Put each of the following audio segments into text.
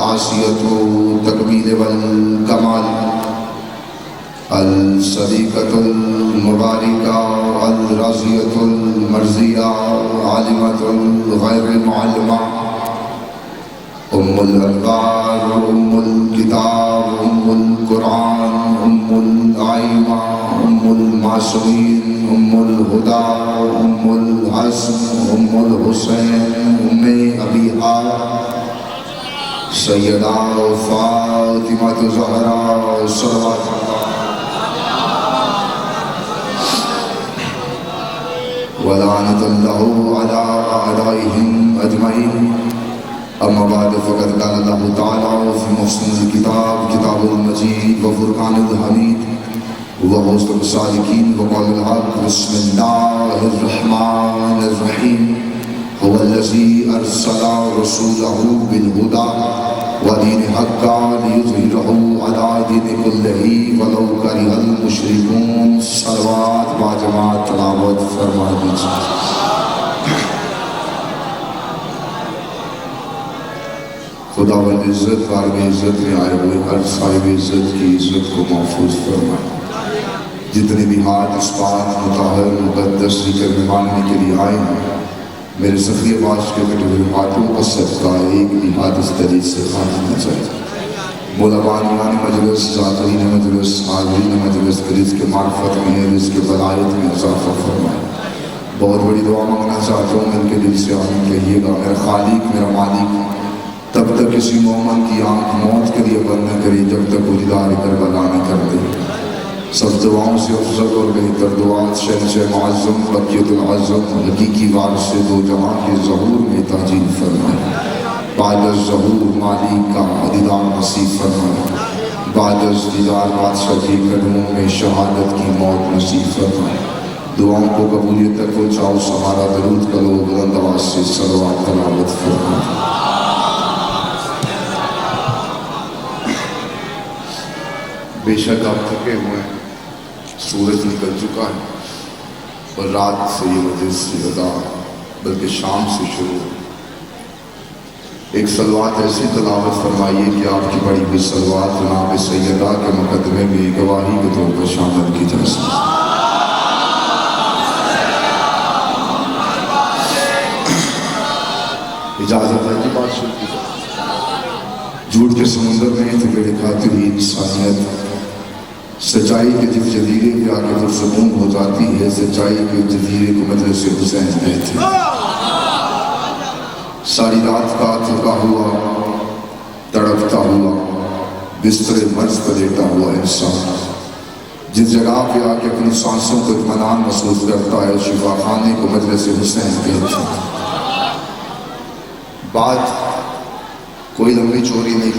العاصیۃ تکمیل والکمال الصدیقۃ المبارکہ الراضیۃ المرضیہ عالمۃ الغیر معلمہ ام الانوار ام الکتاب ام القرآن ام الائمہ ام المعصومین ام الہدی ام الحسن ام الحسین ام ابیہا سیدہ فاطمہ الزہرا صلوات ولعنت اللہ علی اعدائہم اجمعین. اما بعد فقد قال اللہ تعالی فی محسن الکتاب کتاب المجید وفرقان الحمید وحسن الصادقین وقول الحق بسم اللہ الرحمن الرحیم هو الذی ارسل رسولہ بالہدی ودین الحق لیظہرہ علی دین کلہ ولو کرہ المشرکون. صلوات با جماعت تلاوت فرما دیجیے. خداوند عزت بارگاہ عزت میں آئے ہوئے ہر صاحب عزت کی عزت کو محفوظ فرمائے. جتنے بھی ہاتھ اس پاک مطہر مقدس ذکر میں ماننے کے لیے آئے ہیں میرے سخی عباس کے کٹے ہوئے ہاتھوں کا صدقہ ایک بھی ہاتھ اس طریق سے خاتمہ چاہیے. مولا بانیان مجلس ذاترین مجلس حاضرین مجلس کے رزق معرفت میں رزق بلایت میں اضافہ فرمائے. بہت بڑی دعا مانگنا چاہتا ہوں مل کے دل سے آمین کہیے گا. میرا خالق میرا مالک تب تک کسی مومن کی آنکھ موت کے لیے بند نہ کرے جب تک وہ دیدار کربلا نہ کر دے. سب دعاؤں سے افضل اور بہتر دعات شہنشاہ معظم بقیت العظم حقیقی وارث سے دو جہاں کے ظہور میں تاجیل فرمائے. بعد از ظہور مالک کا دیدار نصیب فرمائے. بعد از دیدار بادشاہ کے قدموں میں شہادت کی موت نصیب فرمائے. دعاؤں کو قبولیت تک پہنچاؤ. سہارا درود کرو بلند آواز سے صلوات تلاوت فرمائے. بے شک آپ تھکے ہوئے ہیں. سورج نکل چکا ہے اور رات سے یہ وجہ سے ادا بلکہ شام سے شروع. ایک صلوات ایسی تلاوت فرمائیے کہ آپ کی بڑی بھی صلوات جناب سیدہ کے مقدمے میں گواہی کے طور پر شامل کی جا سکے. اجازت ہے کہ بات شروع کی جائے. جھوٹ کے سمندر میں تو بڑے کھاتی ہوئی انسانیت سچائی کے جس جزیرے پہ آ کے پرسکون ہو جاتی ہے. سچائی کے جزیرے کو مجلس حسین کہتے ہیں. ساری رات کا تھکا ہوا تڑپتا ہوا بستر مرض پر لیٹا ہوا انسان جس جگہ پہ آ کے اپنی سانسوں کو اطمینان محسوس کرتا ہے شفا خانے کو مجلس حسین کہتے ہیں. بات کوئی لمبی چوری نہیں.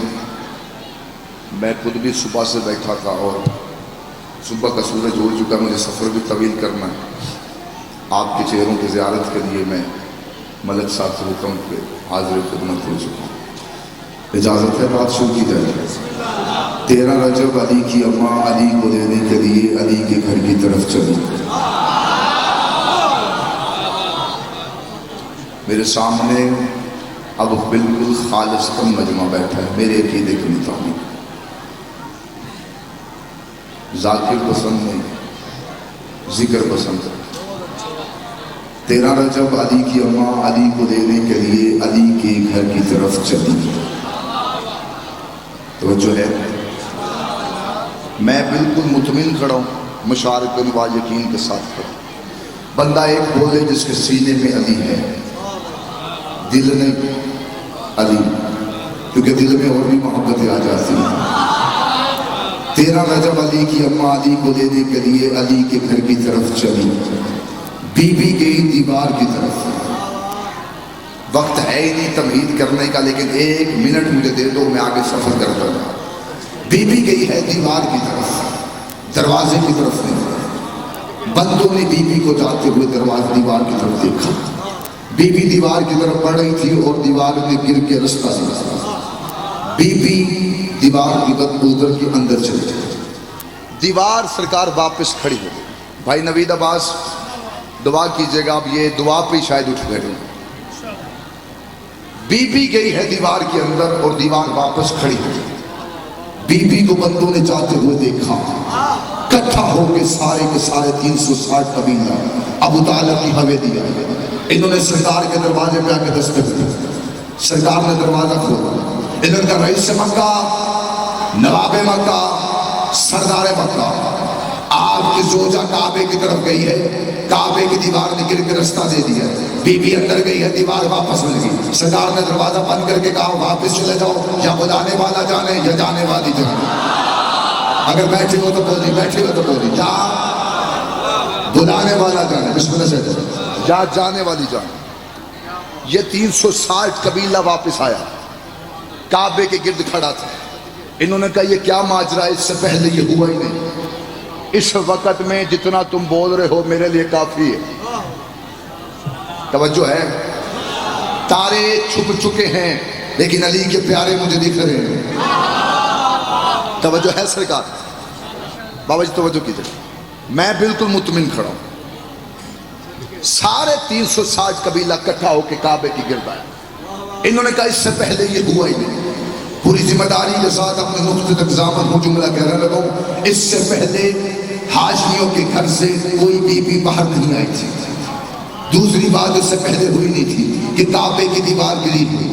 میں خود بھی صبح سے بیٹھا تھا اور صبح کا سورج ہو چکا. مجھے سفر بھی طویل کرنا ہے. آپ کے چہروں کی زیارت کے لیے میں ملک صاحب سے حکم پہ حاضر خدمت ہو چکا ہوں. اجازت ہے بات شروع کی جائے. 13 رجب علی کی اماں علی کو دینے کے لیے علی کے گھر کی طرف چلی. میرے سامنے اب بالکل خالص کم مجمع بیٹھا ہے میرے عقیدے کے مطابق. ذاکر پسند نہیں ذکر پسند ہے. 13 رجب علی کی اماں علی کو دینے کے لیے علی کے گھر کی طرف چلی. توجہ ہے. میں بالکل مطمئن کھڑا ہوں مشارق و یقین کے ساتھ کھڑا. بندہ ایک بولے جس کے سینے میں علی ہے دل نہیں علی کیونکہ دل میں اور بھی محبتیں آ جاتی ہیں. 13 رجب علی کی اماں علی کو دینے کے لیے علی کے گھر کی طرف چلی. بی بی گئی دیوار کی طرف. وقت ہے ہی نہیں تمہید کرنے کا لیکن 1 منٹ مجھے دے دو میں آگے سفر کرتا ہوں. بی بی گئی ہے دیوار کی طرف دروازے کی طرف نہیں. بندوں نے بی بی کو جاتے ہوئے دروازے دیوار کی طرف دیکھا. بی بی دیوار کی طرف بڑھ رہی تھی اور دیوار میں گر کے رستہ دیا. بی بی دیوار کی بد ادھر کے اندر چلی گئی. دیوار سرکار واپس کھڑی ہو گئی. بھائی نوید عباس دعا کیجئے گا. اب یہ دعا پہ شاید اٹھ گئے. بی بی گئی ہے دیوار کے اندر اور دیوار واپس کھڑی ہے. بی بی کو بندوں نے جاتے ہوئے دیکھا. کٹھا ہو کے سارے 360 قبیلہ ابو طالب کی حویلی آئے. انہوں نے سرکار کے دروازے پہ آ کے دستک دی. سرکار نے دروازہ کھولا. ادھر کا رئیس مکہ، نواب مکہ، سردار مکہ. آپ کی زوجہ کعبے کی طرف گئی ہے، کعبے کی دیوار نے گر کے رستہ دے دیا. بی بی اندر گئی ہے، دیوار واپس مل گئی. سرکار نے دروازہ بند کر کے کہا واپس چلے جاؤ، یا بلانے والا جانے یا جانے والی جانے. اگر بیٹھے ہو تو بولی، بیٹھے ہو تو بولی. جا بلانے والا جانے، بسم اللہ سے جا جانے والی جانے. یہ 360 قبیلہ واپس آیا، کعبے کے گرد کھڑا تھا. انہوں نے کہا یہ کیا ماجرا ہے، اس سے پہلے یہ ہوا ہی نہیں. اس وقت میں جتنا تم بول رہے ہو میرے لیے کافی ہے. توجہ ہے. تارے چھپ چکے ہیں لیکن علی کے پیارے مجھے دکھ رہے ہیں. توجہ ہے سرکار. بابا جی توجہ کیجئے، میں بالکل مطمئن کھڑا ہوں. سارے 360 قبیلہ اکٹھا ہو کے کعبے کی گرد آیا. انہوں نے کہا اس سے پہلے یہ ہوا ہی نہیں. پوری ذمہ داری کے ساتھ اپنے نقطے تک ضابط ہوں جملہ کہنے لگا ہوں. اس سے پہلے ہاشمیوں کے گھر سے کوئی بی بی باہر نہیں آئی تھی. دوسری بات اس سے پہلے ہوئی نہیں تھی کہ کعبے کی دیوار گری ہوئی.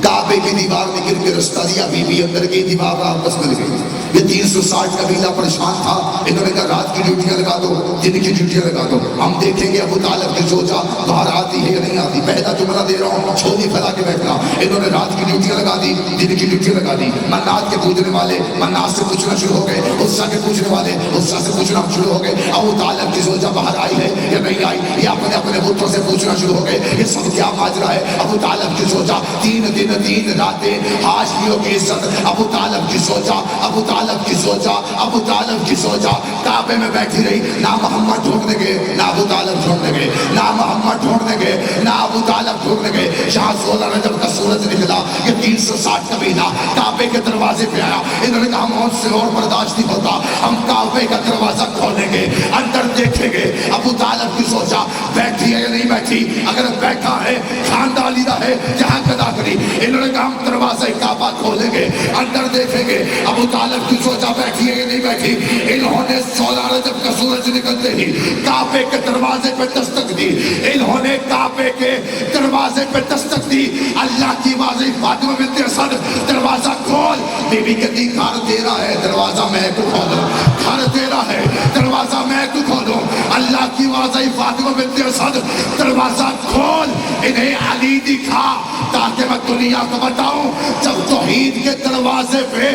کعبے کی دیوار نے گر کے رستہ دیا، بی بی اندر گئی، دیوار واپس مل گئی. یہ 360 قبیلہ پریشان تھا. انہوں نے کہا رات کی ڈیوٹیاں لگا دو، دن کی ڈیوٹیاں لگا دو، ہم دیکھیں گے ابو طالب کی زوجہ باہر آتی ہے یا نہیں آتی. پہلا جملہ دے رہا ہوں، چھولی پھیلا کے بیٹھنا. انہوں نے رات کی ڈیوٹیاں لگا دی، دن کی ڈیوٹیاں لگا دی. منات کے پوجنے والے منات سے پوچھنا شروع ہو گئے، عزا کے پوچھنے والے عزا سے پوچھنا شروع ہو گئے. ابو طالب کی زوجہ باہر آئی ہے یا نہیں آئی، یہ اپنے اپنے بتوں سے پوچھنا شروع ہو گئے. یہ سب کیا ماجرا ہے. ابو طالب کی زوجہ 3 دن 3 راتیں ہاشمیوں کی عزت. ابو طالب کی زوجہ، ابو طالب کی زوجہ، ابو طالب کی زوجہ کعبے میں بیٹھی رہی. نہ محمد ڈھونڈنے گئے، نہ ابو طالب ڈھونڈنے گئے، نہ محمد ڈھونڈنے گئے، نہ ابو طالب ڈھونڈنے گئے. شاہ 16 رجب کا سورج نکلا. یہ 360 قبیلہ کعبے کے دروازے پہ آیا. انہوں نے کہا موت سے اور برداشت نہیں ہوتا، ہم کعبے کا دروازہ کھولیں گے، اندر دیکھیں گے ابو طالب کی زوجہ بیٹھی ہے یا نہیں بیٹھی. اگر بیٹھا ہے خاندانی ہے جہاں قدا کری. انہوں نے کہا ہم دروازہ کعبہ کھولیں گے، اندر دیکھیں گے ابو طالب کی زوجہ بیٹھی ہے یا نہیں بیٹھی. انہوں نے 16 رجب کا سورج نکلتے ہی کعبے کے دروازے پہ دستک دی. انہوں نے کعبے کے دروازے پہ دستک دی. اللہ کی واضح فاطمہ بنت اسد دروازہ کھول. بی بی کہتی گھر تیرا ہے دروازہ میں کو کھولوں، گھر تیرا ہے دروازہ میں کو کھولوں. اللہ کی واضح فاطمہ بنت اسد دروازہ کھول. انہیں علی دکھا تاکہ میں دنیا کو بتاؤں جب توحید کے دروازے پہ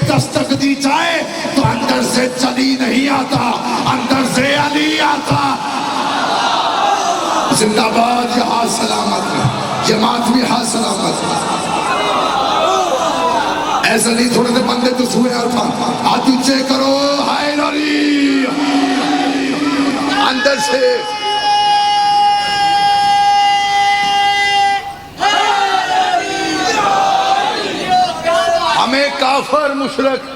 دستک دی جائے تو اندر سے چلی نہیں آتا، اندر سے علی آتا. زندہ باد یہاں سلامت، جماعت بھی یہاں سلامت. ایسا نہیں تھوڑے سے بندے تو سوئے تھا. ہاتھ اونچے کرو، ہائے علی اندر سے. ہمیں کافر مشرک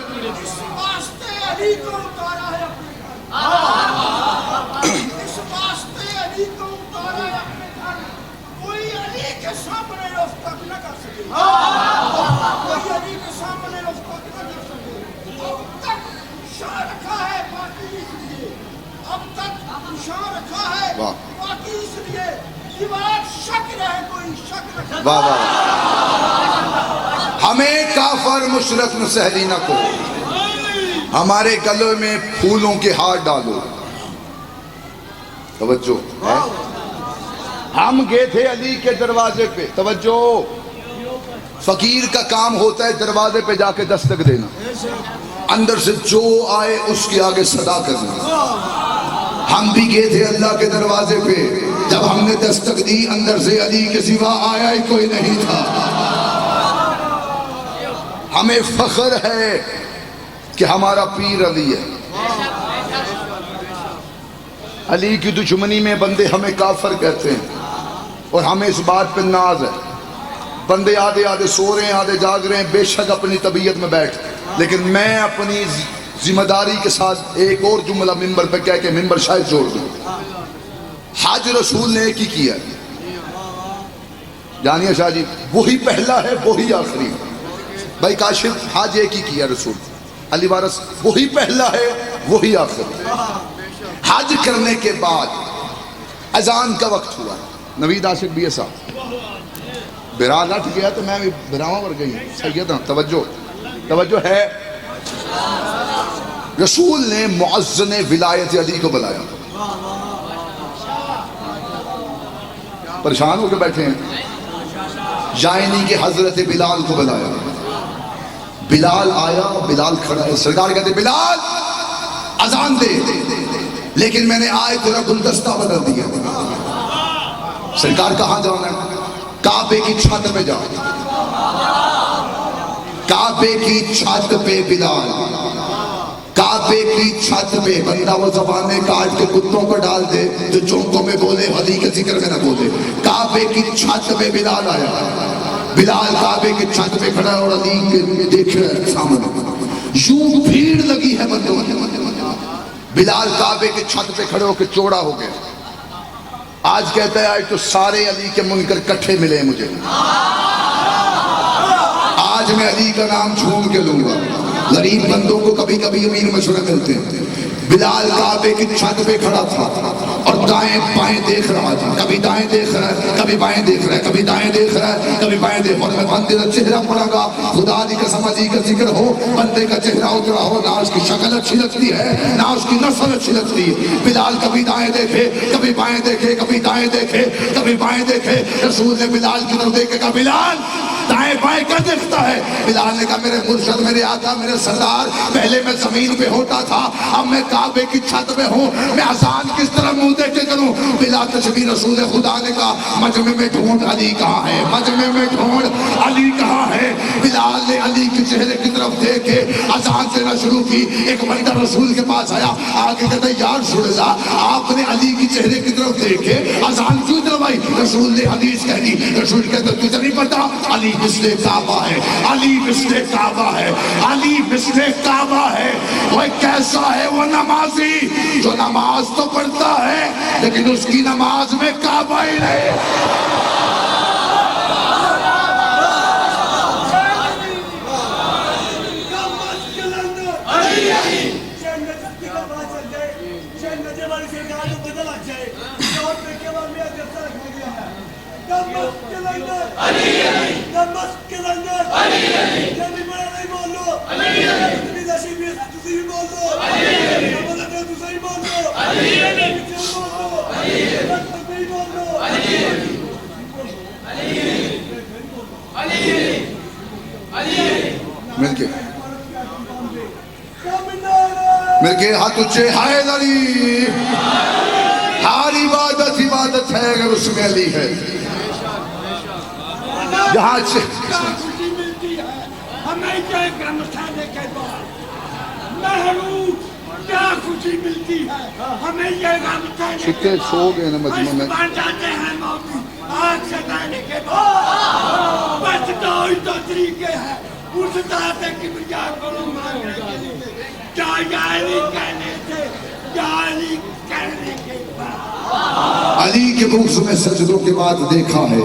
واہ واہ. ہمیں کافر مشرک نسہلی نہ کو، ہمارے گلے میں پھولوں کے ہار ڈالو. توجہ ہے. ہم گئے تھے علی کے دروازے پہ. توجہ. فقیر کا کام ہوتا ہے دروازے پہ جا کے دستک دینا، اندر سے جو آئے اس کے آگے صدا کرنا. ہم بھی گئے تھے اللہ کے دروازے پہ. جب ہم نے دستک دی اندر سے علی کے سوا آیا ہی کوئی نہیں تھا. ہمیں فخر ہے کہ ہمارا پیر علی ہے. علی کی دشمنی میں بندے ہمیں کافر کہتے ہیں اور ہمیں اس بات پہ ناز ہے. بندے آدھے آدھے سو رہے ہیں، آدھے جاگ رہے ہیں، بے شک اپنی طبیعت میں بیٹھ. لیکن میں اپنی ذمہ داری کے ساتھ ایک اور جملہ ممبر پہ کہہ کے ممبر شاید جوڑ دوں. حج رسول نے ایک ہی کیا. جانیے شاہ جی، وہی پہلا ہے وہی آخری. بھائی کاشف حاج ایک ہی کیا رسول علی وارث، وہی پہلا ہے وہی آخری. حج کرنے کے بعد اذان کا وقت ہوا. نوید عاشق بھی صاحب برال اٹھ گیا تو میں بھی براواں ور گئی. سیدنا توجہ ہے. رسول نے مؤذن ولایت علی کو بلایا. پریشان ہو کے بیٹھے ہیں. جائنی کے حضرت بلال کو بلایا. بلال آیا، بلال کھڑا ہے. سرکار کہتے بلال اذان دے، لیکن میں نے آئے تیرا گلدستہ بدل دیا. سرکار کہاں جانا ہے؟ کعبے کی چھت پہ جاؤ. کعبے کی چھت پہ بلال، کعبے کی چھت پہ. بندہ وہ زبانیں کاٹ کے کتوں کو ڈال دے جو چونکوں میں بولے، علی کے ذکر میں نہ بولے. کعبے کی چھت پہ بلال آیا. بلال کعبے کی چھت پہ کھڑا اور علی کے دیکھ رہا ہے سامنے. یوں بھیڑ لگی ہے بندوں. بلال کعبے کی چھت پہ کھڑے ہو کے چوڑا ہو گیا. آج کہتا ہے آج تو سارے علی کے منکر کٹھے ملے مجھے. آج میں علی کا نام جھوم کے لوں گا. غریب بندوں کو کبھی کبھی امیر مشورے ملتے ہیں. بلال کعبے کی چھت پہ کھڑا تھا اور دائیں بائیں دیکھ رہا تھا. کبھی دائیں دیکھ رہا ہے، کبھی بائیں دیکھ رہا ہے، کبھی دائیں دیکھ رہا ہے، کبھی بائیں دیکھ. اور میں بندے کا چہرہ پڑا گا، خدا دی قسم علی کا ذکر ہو، بندے کا چہرہ اترا ہو، نہ اس کی شکل اچھی لگتی ہے نہ اس کی نسل اچھی لگتی ہے. بلال کبھی دائیں دیکھے، کبھی بائیں دیکھے، کبھی دائیں دیکھے، کبھی بائیں دیکھے. رسول نے بلال کی طرف دیکھ کے کہا بلال دائیں بائیں کیا دیکھتا ہے؟ بلال نے کہا میرے مرشد، میرے آقا، میرے سردار، پہلے میں زمین پہ ہوتا تھا، اب میں کعبے کی چھت میں ہوں، میں اذان کس طرح منہ دیکھ کے کروں؟ بلا تشبیہ رسول خدا نے کہا مجمع میں ڈھونڈ علی کہاں ہے، مجمع میں ڈھونڈ علی کہاں ہے. بلال نے علی کے چہرے کی طرف دیکھ کے اذان دینا شروع کی. ایک بندہ رسول کے پاس آیا، آگے کہتا یا رسول اللہ آپ نے علی کی چہرے کی طرف دیکھ کے اذان کیوں دلوائی؟ رسول نے حدیث کہہ دی. رسول کہتا تجھے نہیں پتا علی مثل کعبہ ہے، علی مثل کعبہ ہے، علی مثل کعبہ ہے. وہ کیسا ہے؟ وہ نمازی جو نماز تو پڑھتا ہے لیکن اس کی نماز میں کعبہ ہی نہیں. مل کے ہاتھ اچھے حائل علی. ہر عبادت عبادت ہے اگر اس میں علی ہے. جہاں خوشی ملتی ہے ہمیں کیا گرمسانے کے بعد محروم کیا خوشی ملتی ہے ہمیں یہ گرمسانے چھتے سو گئے نا مجمع میں بن جاتے ہیں موتی آگ سے جانے کے بعد. بس دو ہی تو طریقے ہیں اس ذات کبریا کو مانگنے کے لیے. کیا علی کہنے تھے، کیا علی کہنے کے بعد. علی کے بغض میں سجدوں کے بعد دیکھا ہے،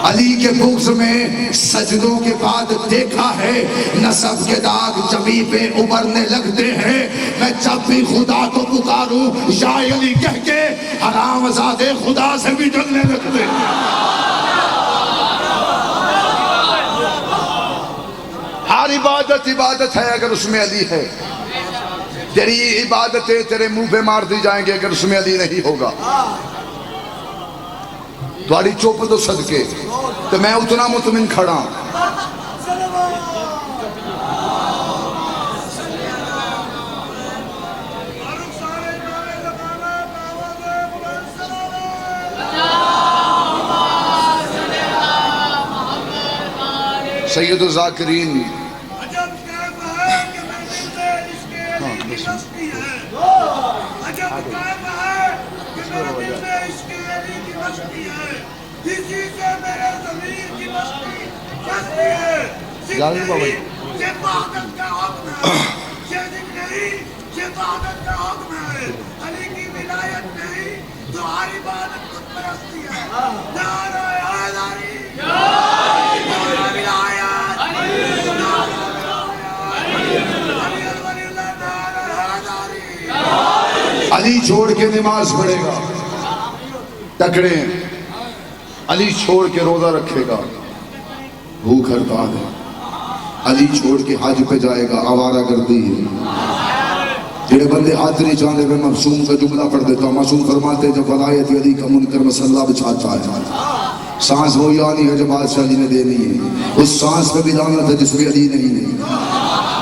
علی کے بغض میں سجدوں کے بعد دیکھا ہے. نسب کے داغ جبیں پہ ابھرنے لگتے ہیں. میں جب بھی خدا کو پکاروں یا علی کہہ کے حرام زادے خدا سے بھی ڈرنے لگتے ہیں. ہر عبادت عبادت ہے اگر اس میں علی ہے. تیری عبادتیں تیرے منہ پہ مار دی جائیں گے اگر اس میں علی نہیں ہوگا. تمہاری چوپ تو صدقے تو میں اتنا مطمئن کھڑا ہوں. سید الذاکرین جانو بابا یہ عبادت کا حکم ہے، یہ ذکر نہیں، یہ عبادت کا حکم ہے. علی کی ولایت نہیں تو ہر عبادت خود پرستی ہے. نعرہ حیدری علی چھوڑ کے نماز پڑھے گا تکڑے، علی چھوڑ کے روزہ رکھے گا بھوک ہڑتال ہے، علی چھوڑ کے حج پہ جائے گا آوارہ گردی ہے۔ جڑے بندے ہاتھ نہیں چاہتے میں معصوم کا جملہ پڑھ دیتا ہوں، معصوم فرماتے ہیں جب ولایت علی کا منکر مسلح بچھاتا ہے، سانس وہی آنی ہے جو بادشاہ علی نے دینی ہے، اس سانس پہ بھی لعنت ہے جس میں علی نہیں ہے۔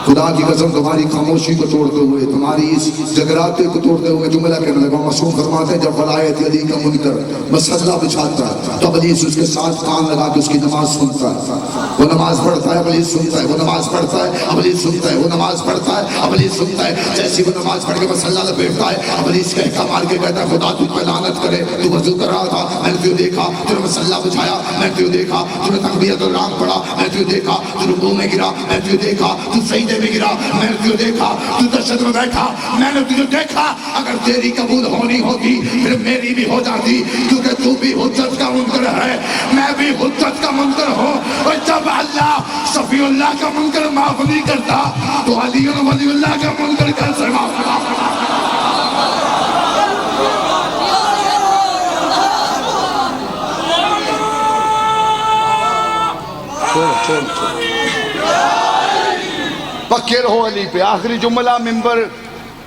خدا کی قسم تمہاری خاموشی کو توڑتے ہوئے، تمہاری اس جگراتے کو توڑتے ہوئے جملہ کہنے لگا، معصوم فرماتے ہیں جب ولایت علی کا منکر مسلح بچھاتا ہے تو ابلیس اس کے ساتھ کان لگا کے اس کی نماز سنتا ہے، وہ نماز پڑھتا ہے ابلیس سنتا ہے، وہ نماز پڑھتا ہے ابلیس سنتا ہے، وہ نماز پڑھتا ہے ابلیس سنتا ہے۔ جیسے وہ نماز پڑھ کے مسلح لپیٹتا ہے ابلیس کہتا مار کے کہتا ہے خدا تجھ پہ لعنت کرے، تو وضو کر رہا تھا میں نے تجھے دیکھا، تو نے مسلح بچھایا میں نے تجھے دیکھا، تو نے تکبیرۃ الرحم پڑھا میں نے تجھے دیکھا، تو رکوع میں گرا میں نے تجھے دیکھا، تو سجدے میں گرا میں نے تجھے دیکھا، تو تشہد میں بیٹھا میں نے تجھے دیکھا۔ اگر تیری قبول ہونی ہوتی پھر میری بھی ہو جاتی، کیونکہ تو بھی حجت کا منکر ہے میں بھی حجت کا منکر ہوں۔ اور جب اللہ صفی اللہ کا منکر معاف نہیں کرتا تو علی ولی اللہ کا منکر کیسے معاف کرتا؟ پکے رہو علی پہ۔ آخری جملہ منبر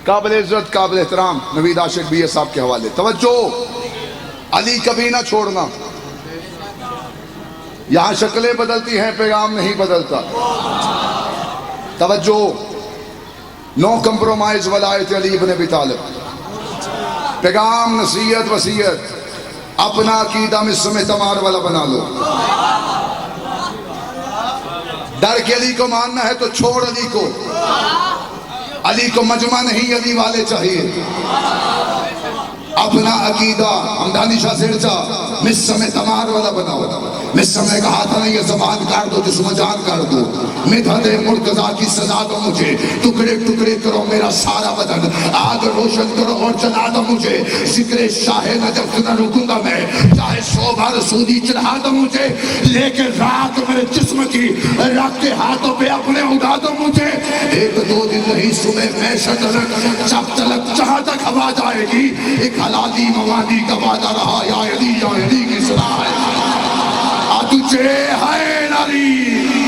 قابل عزت قابل احترام نوید عاشق بھی صاحب کے حوالے، توجہ، علی کبھی نہ چھوڑنا۔ یہاں شکلیں بدلتی ہیں پیغام نہیں بدلتا، توجہ، نو کمپرومائز ولایت علی ابن ابی طالب، پیغام نصیحت وصیت اپنا عقیدہ مصر میں تمار والا بنا لو۔ ڈر کے علی کو ماننا ہے تو چھوڑ علی کو، علی کو مجمع نہیں علی والے چاہیے۔ اپنا عقیدہ ہمدانی شاہ سرچا مصر میں تمار والا بناؤ۔ مصر میں کہا تھا نہیں یہ زبان کاٹ دو جسم جان کر دو، مدحت مرتضیٰ کی سزا دو مجھے، ٹکڑے ٹکڑے کرو میرا سارا بدن، آگ روشن کرو اور جلا دو مجھے، ذکر شاہ نجف نہ رکوں گا میں، چاہے 100 بار سودی چڑھا دو مجھے، لیکن رات میرے جسم کی رکھ کے ہاتھوں پہ اپنے اڑا دو مجھے۔ ایک دو دن نہیں صبح میں شجرک جب تلک جہاں تک ہوا جائے گی، ایک حلالی موادی کا وعدہ رہا یا علی کی صلاح ہے، تجھے ہے علی۔